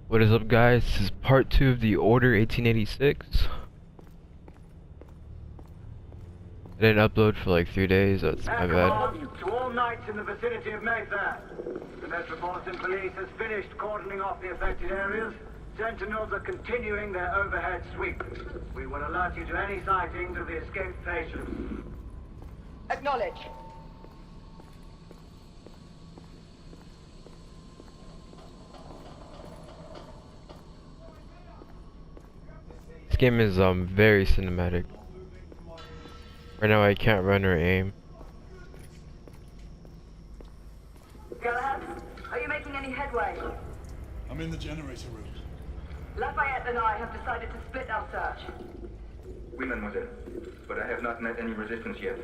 What is up, guys? This is part 2 of the Order 1886. I didn't upload for like 3 days, that's my bad. To all knights in the vicinity of Mayfair. The Metropolitan Police has finished cordoning off the affected areas. Sentinels are continuing their overhead sweep. We will alert you to any sightings of the escaped patients. Acknowledge. This game is very cinematic. Right now I can't run or aim. Galahad, are you making any headway? I'm in the generator room. Lafayette and I have decided to split our search. Oui, mademoiselle. But I have not met any resistance yet.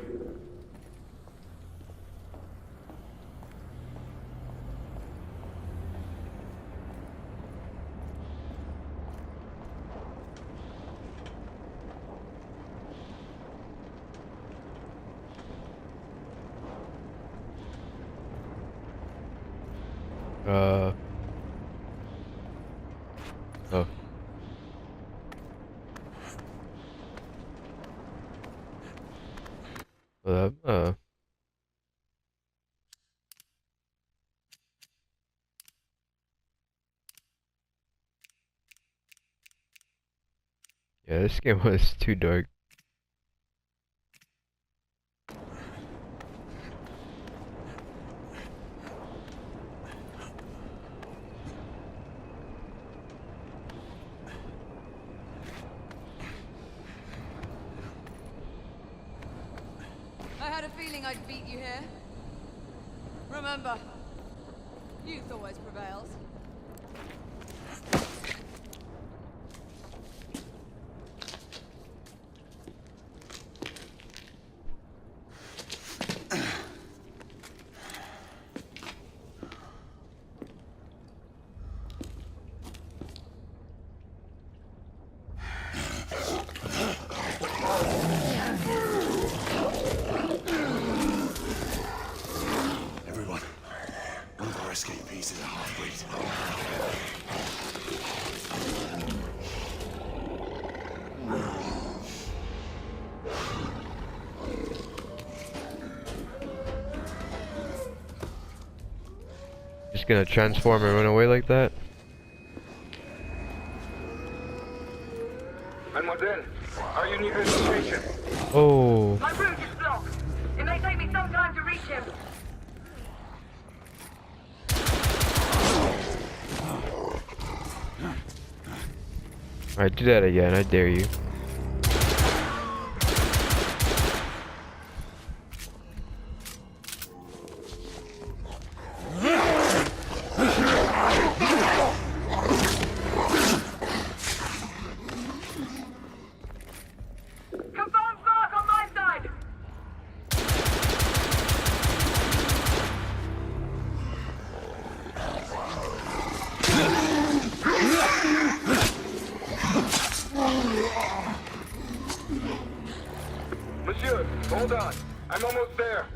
Oh. Yeah, this game was too dark. I had a feeling I'd beat you here. Remember, youth always prevails. Everyone, one of our escapees is a half-breed. Just gonna transform and run away like that? Mademoiselle, are you near his location? Oh. My route is blocked. It may take me some time to reach him. Alright, do that again, I dare you. Confirm mark on my side. Monsieur, hold on. I'm almost there.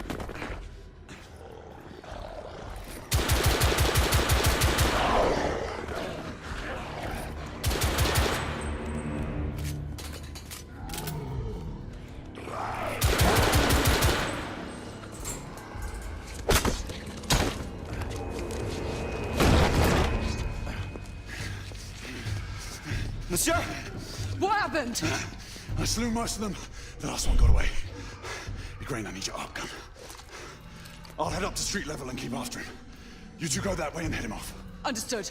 Monsieur! What happened? I slew most of them. The last one got away. Igraine, I need your arc gun. I'll head up to street level and keep after him. You two go that way and head him off. Understood.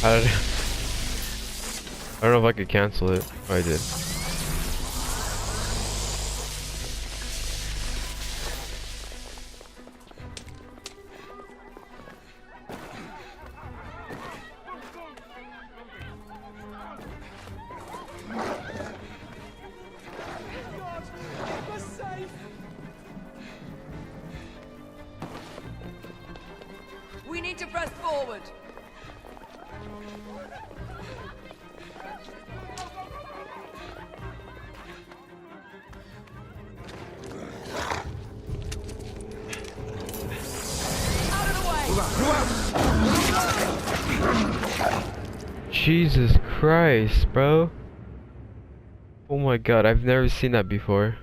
I don't know if I could cancel it. Oh, I did. Forward. Out of the way! Jesus Christ, bro. Oh my god, I've never seen that before.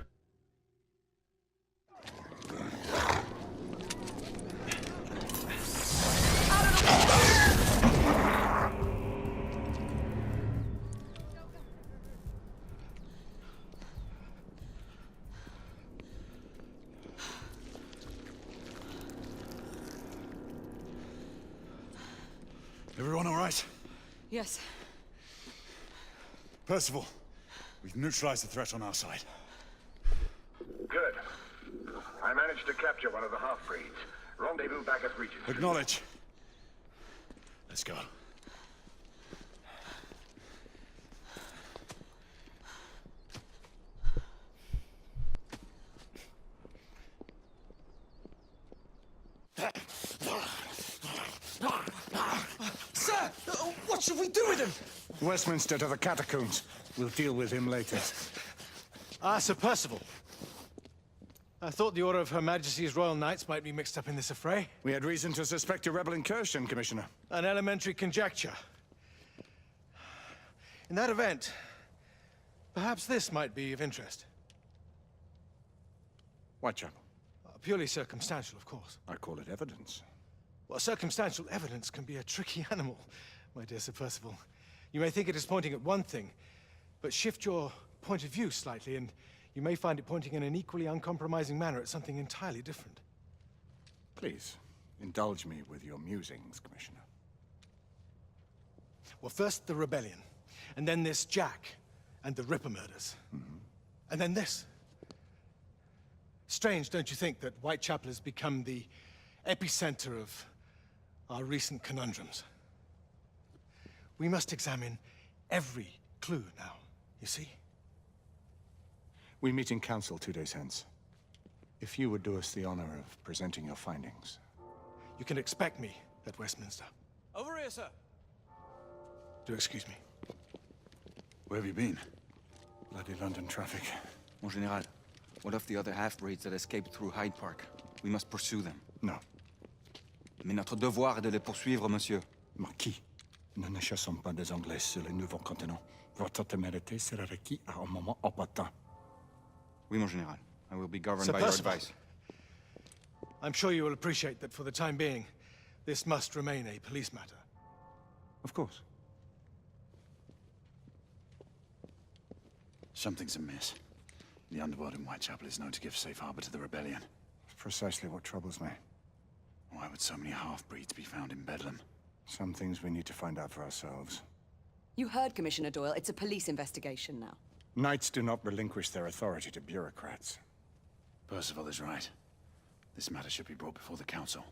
Everyone all right? Yes. Percival, we've neutralized the threat on our side. Good. I managed to capture one of the half-breeds. Rendezvous back at Regent. Acknowledge. Let's go. Sir! What should we do with him? Westminster to the catacombs. We'll deal with him later. Ah, Sir Percival. I thought the Order of Her Majesty's Royal Knights might be mixed up in this affray. We had reason to suspect a rebel incursion, Commissioner. An elementary conjecture. In that event, perhaps this might be of interest. Whitechapel. Purely circumstantial, of course. I call it evidence. Well, circumstantial evidence can be a tricky animal, my dear Sir Percival. You may think it is pointing at one thing, but shift your point of view slightly, and you may find it pointing in an equally uncompromising manner at something entirely different. Please, indulge me with your musings, Commissioner. Well, first the rebellion, and then this Jack, and the Ripper murders. And then this. Strange, don't you think, that Whitechapel has become the epicenter of our recent conundrums? We must examine every clue now, you see? We meet in council 2 days hence. If you would do us the honor of presenting your findings. You can expect me at Westminster. Over here, sir. Do excuse me. Where have you been? Bloody London traffic. Mon Général, what of the other half-breeds that escaped through Hyde Park? We must pursue them. No. Mais notre devoir est de les poursuivre, monsieur. Marquis, nous ne chassons pas des Anglais sur le nouveau continent. Votre témérité sera requis à un moment opportun. Oui, mon Général. I will be governed Sir by your Percival. advice. I'm sure you will appreciate that for the time being, this must remain a police matter. Of course. Something's amiss. The underworld in Whitechapel is known to give safe harbor to the rebellion. Precisely what troubles me. Why would so many half-breeds be found in Bedlam? Some things we need to find out for ourselves. You heard Commissioner Doyle. It's a police investigation now. Knights do not relinquish their authority to bureaucrats. Percival is right. This matter should be brought before the council.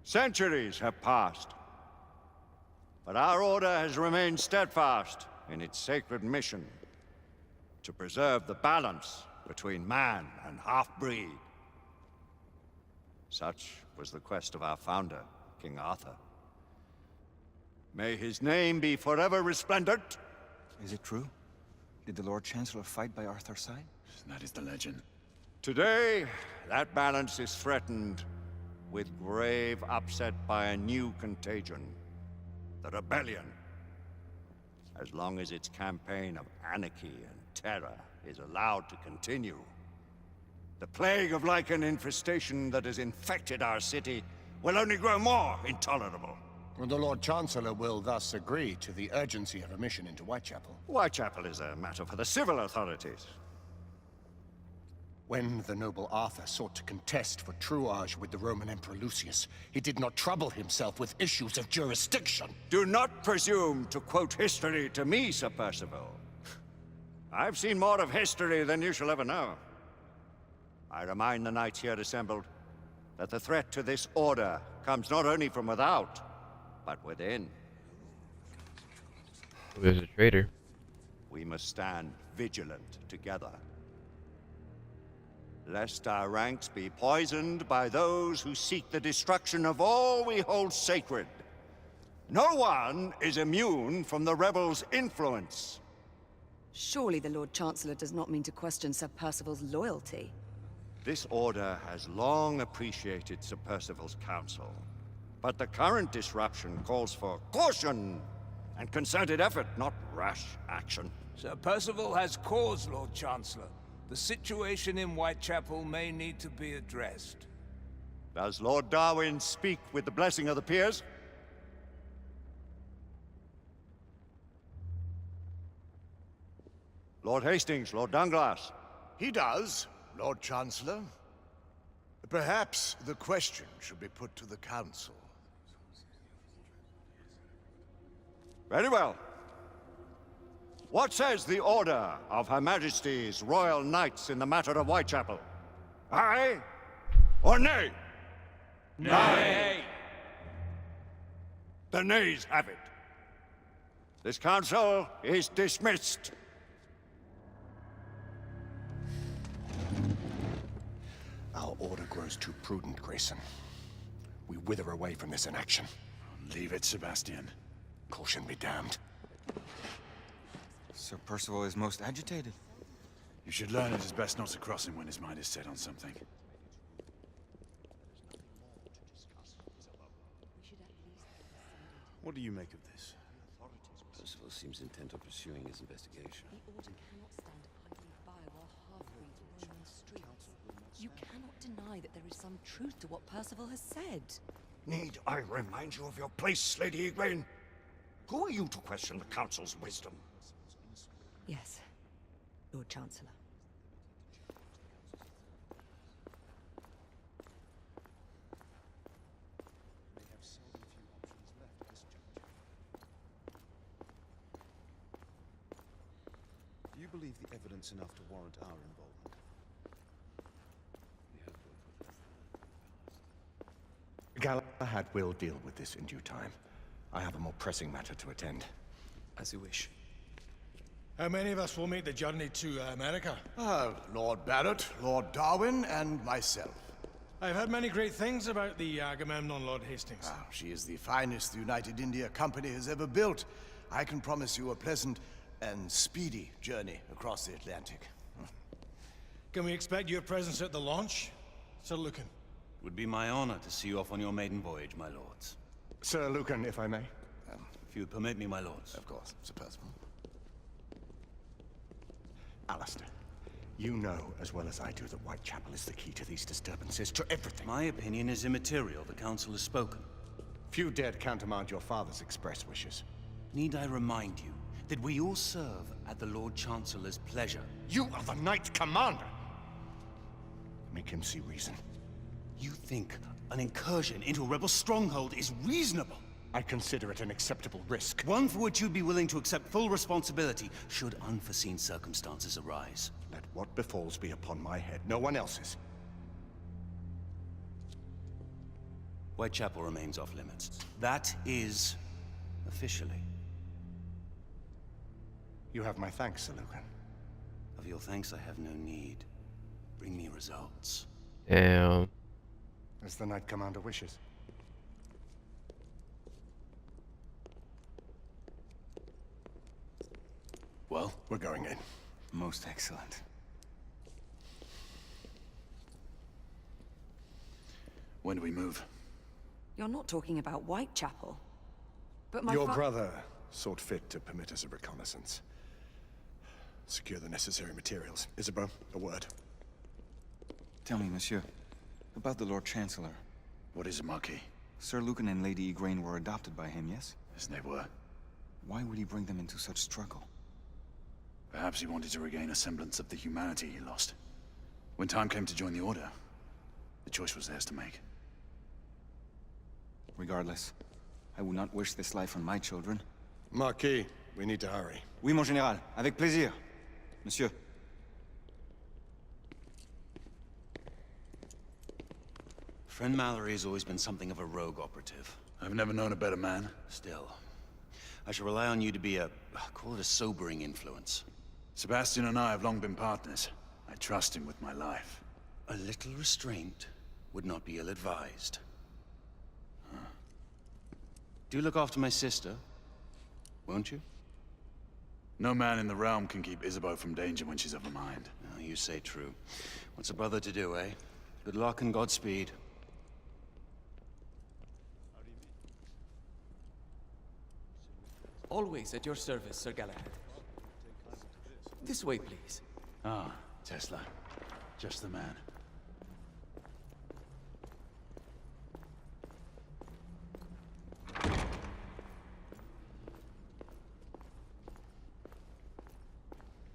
Centuries have passed, but our order has remained steadfast in its sacred mission to preserve the balance between man and half-breed. Such was the quest of our founder, King Arthur. May his name be forever resplendent. Is it true? Did the Lord Chancellor fight by Arthur's side? That is the legend. Today, that balance is threatened with grave upset by a new contagion, the rebellion. As long as its campaign of anarchy and terror is allowed to continue, the plague of Lycan infestation that has infected our city will only grow more intolerable. The Lord Chancellor will thus agree to the urgency of a mission into Whitechapel. Whitechapel is a matter for the civil authorities. When the noble Arthur sought to contest for truage with the Roman Emperor Lucius, he did not trouble himself with issues of jurisdiction. Do not presume to quote history to me, Sir Percival. I've seen more of history than you shall ever know. I remind the knights here assembled that the threat to this order comes not only from without, but within. There's a traitor. We must stand vigilant together, lest our ranks be poisoned by those who seek the destruction of all we hold sacred. No one is immune from the rebels' influence. Surely the Lord Chancellor does not mean to question Sir Percival's loyalty. This order has long appreciated Sir Percival's counsel, but the current disruption calls for caution and concerted effort, not rash action. Sir Percival has cause, Lord Chancellor. The situation in Whitechapel may need to be addressed. Does Lord Darwin speak with the blessing of the peers? Lord Hastings, Lord Dunglass. He does, Lord Chancellor. Perhaps the question should be put to the Council. Very well. What says the Order of Her Majesty's Royal Knights in the matter of Whitechapel? Aye or nay? Nay! The nays have it. This council is dismissed. Our order grows too prudent, Grayson. We wither away from this inaction. Leave it, Sebastian. Caution be damned. Sir Percival is most agitated. You should learn it is best not to cross him when his mind is set on something. What do you make of this? Percival seems intent on pursuing his investigation. The Order cannot stand idly by while half-breeds roam the streets. You cannot deny that there is some truth to what Percival has said. Need I remind you of your place, Lady Igraine? Who are you to question the Council's wisdom? Yes, Lord Chancellor. Do you believe the evidence enough to warrant our involvement? Galahad will deal with this in due time. I have a more pressing matter to attend. As you wish. How many of us will make the journey to America? Lord Barrett, Lord Darwin, and myself. I've heard many great things about the Agamemnon, Lord Hastings. She is the finest the United India Company has ever built. I can promise you a pleasant and speedy journey across the Atlantic. Can we expect your presence at the launch, Sir Lucan? It would be my honor to see you off on your maiden voyage, my lords. Sir Lucan, if I may. If you would permit me, my lords. Of course, Sir Percival. Alistair, you know as well as I do that Whitechapel is the key to these disturbances, to everything. My opinion is immaterial. The Council has spoken. Few dared countermand your father's express wishes. Need I remind you that we all serve at the Lord Chancellor's pleasure? You are the Knight Commander! Make him see reason. You think an incursion into a rebel stronghold is reasonable? I consider it an acceptable risk. One for which you'd be willing to accept full responsibility should unforeseen circumstances arise. Let what befalls be upon my head, no one else's. Whitechapel remains off limits. That is officially. You have my thanks, Sir Lucan. Of your thanks I have no need. Bring me results. Damn. As the Knight Commander wishes. Well, we're going in. Most excellent. When do we move? You're not talking about Whitechapel. But my Your brother sought fit to permit us a reconnaissance. Secure the necessary materials. Isabeau, a word. Tell me, monsieur, about the Lord Chancellor. What is it, Marquis? Sir Lucan and Lady Igraine were adopted by him, yes? Yes, they were. Why would he bring them into such struggle? Perhaps he wanted to regain a semblance of the humanity he lost. When time came to join the Order, the choice was theirs to make. Regardless, I would not wish this life on my children. Marquis, we need to hurry. Oui, mon général. Avec plaisir. Monsieur. Friend Mallory has always been something of a rogue operative. I've never known a better man. Still, I shall rely on you to be call it a sobering influence. Sebastian and I have long been partners. I trust him with my life. A little restraint would not be ill-advised. Do look after my sister, won't you? No man in the realm can keep Isabeau from danger when she's of a mind. Oh, you say true. What's a brother to do, eh? Good luck and Godspeed. Always at your service, Sir Galahad. This way, please. Ah, Tesla. Just the man.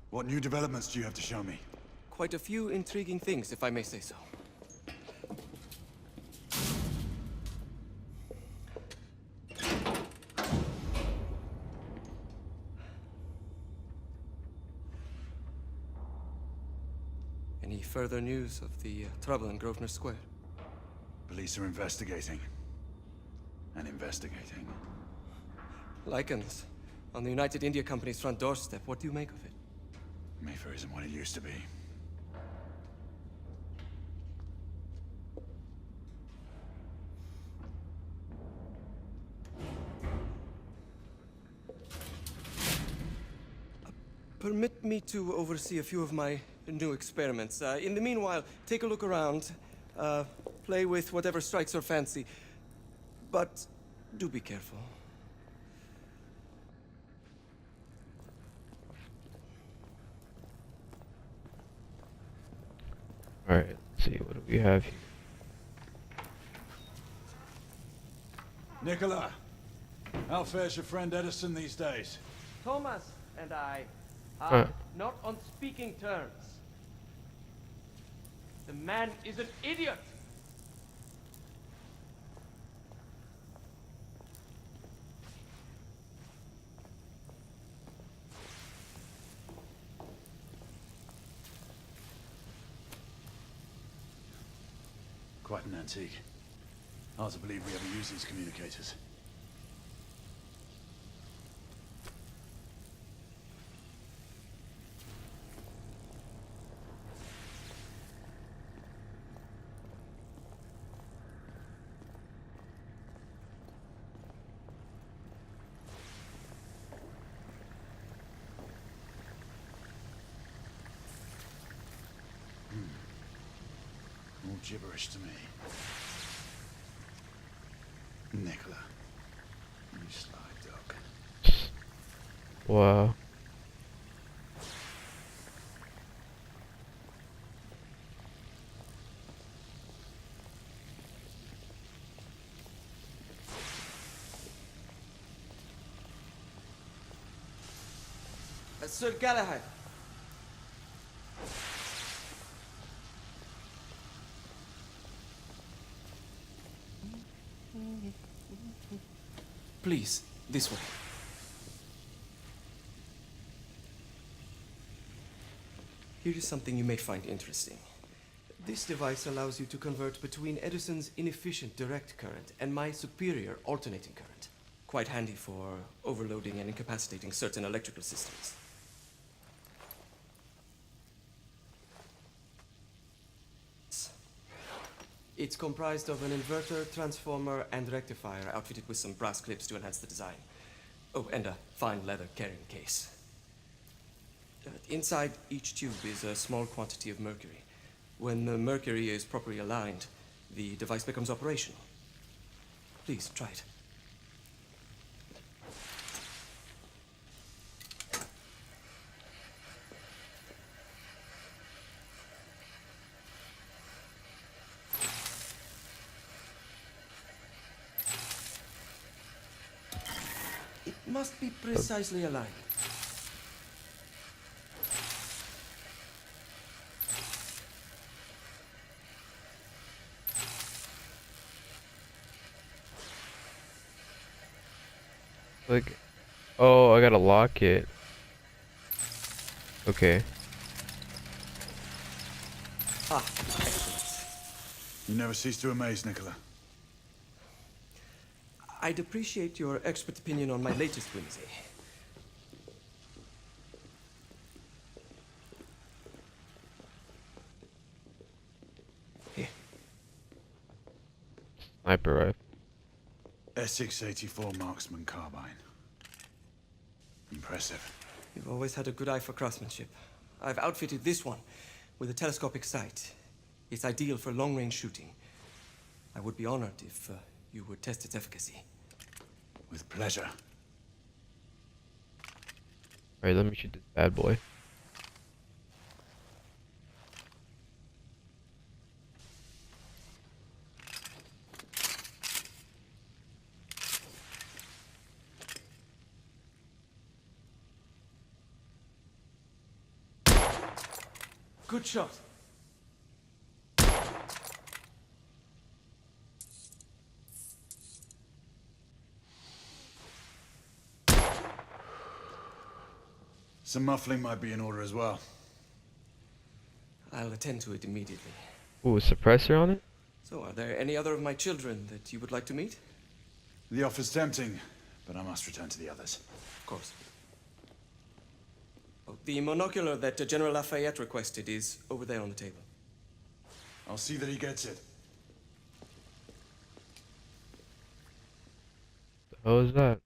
What new developments do you have to show me? Quite a few intriguing things, if I may say so. Any further news of the trouble in Grosvenor Square? Police are investigating. And investigating. Lycans, on the United India Company's front doorstep. What do you make of it? Mayfair isn't what it used to be. Permit me to oversee a few of my new experiments. In the meanwhile, take a look around. Play with whatever strikes your fancy. But do be careful. Alright, let's see, what do we have here? Nicola, how fares your friend Edison these days? Thomas and I Huh. are not on speaking terms. The man is an idiot! Quite an antique. Hard to believe we ever use these communicators. All gibberish to me. Nicola, you sly dog. Wow. Sir Galahad. Please, this way. Here is something you may find interesting. This device allows you to convert between Edison's inefficient direct current and my superior alternating current. Quite handy for overloading and incapacitating certain electrical systems. It's comprised of an inverter, transformer, and rectifier outfitted with some brass clips to enhance the design. Oh, and a fine leather carrying case. Inside each tube is a small quantity of mercury. When the mercury is properly aligned, the device becomes operational. Please, try it. It must be precisely aligned. Like, oh, I gotta lock it. Okay. Ah, excellent. You never cease to amaze, Nicola. I'd appreciate your expert opinion on my latest whimsy. sniper rifle. SX-84 marksman carbine. Impressive. You've always had a good eye for craftsmanship. I've outfitted this one with a telescopic sight. It's ideal for long-range shooting. I would be honored if you would test its efficacy. With pleasure. Alright, let me shoot this bad boy. Good shot. Some muffling might be in order as well. I'll attend to it immediately. Ooh, a suppressor on it? So, are there any other of my children that you would like to meet? The offer's tempting, but I must return to the others. Of course. Oh, the monocular that General Lafayette requested is over there on the table. I'll see that he gets it. The hell is that?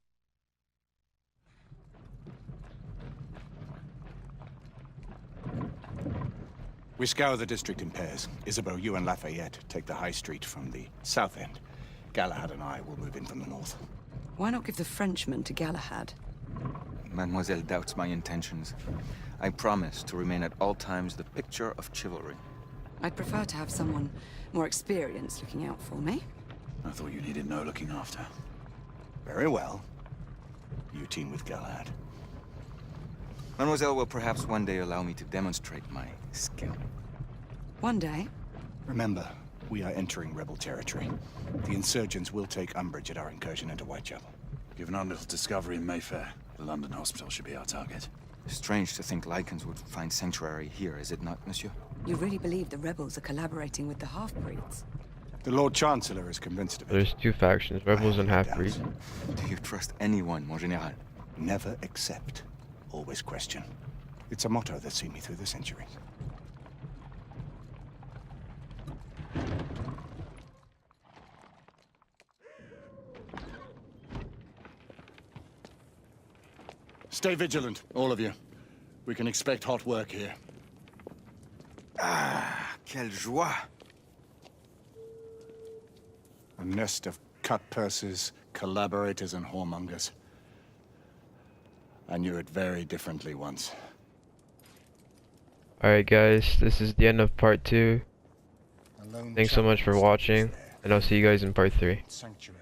We scour the district in pairs. Isabeau, you and Lafayette take the high street from the south end. Galahad and I will move in from the north. Why not give the Frenchman to Galahad? Mademoiselle doubts my intentions. I promise to remain at all times the picture of chivalry. I'd prefer to have someone more experienced looking out for me. I thought you needed no looking after. Very well. You team with Galahad. Mademoiselle will perhaps one day allow me to demonstrate my skill. One day? Remember, we are entering rebel territory. The insurgents will take umbrage at our incursion into Whitechapel. Given our little discovery in Mayfair, the London hospital should be our target. Strange to think Lycans would find sanctuary here, is it not, monsieur? You really believe the rebels are collaborating with the half-breeds? The Lord Chancellor is convinced of it. There's two factions, rebels and half-breeds. Do you trust anyone, mon général? Never accept. Always question. It's a motto that's seen me through the centuries. Stay vigilant, all of you. We can expect hot work here. Ah, quelle joie! A nest of cut-pursers, collaborators, and whoremongers. I knew it very differently once. Alright guys, this is the end of part 2. Thanks so much for watching, and I'll see you guys in part 3. Sanctuary.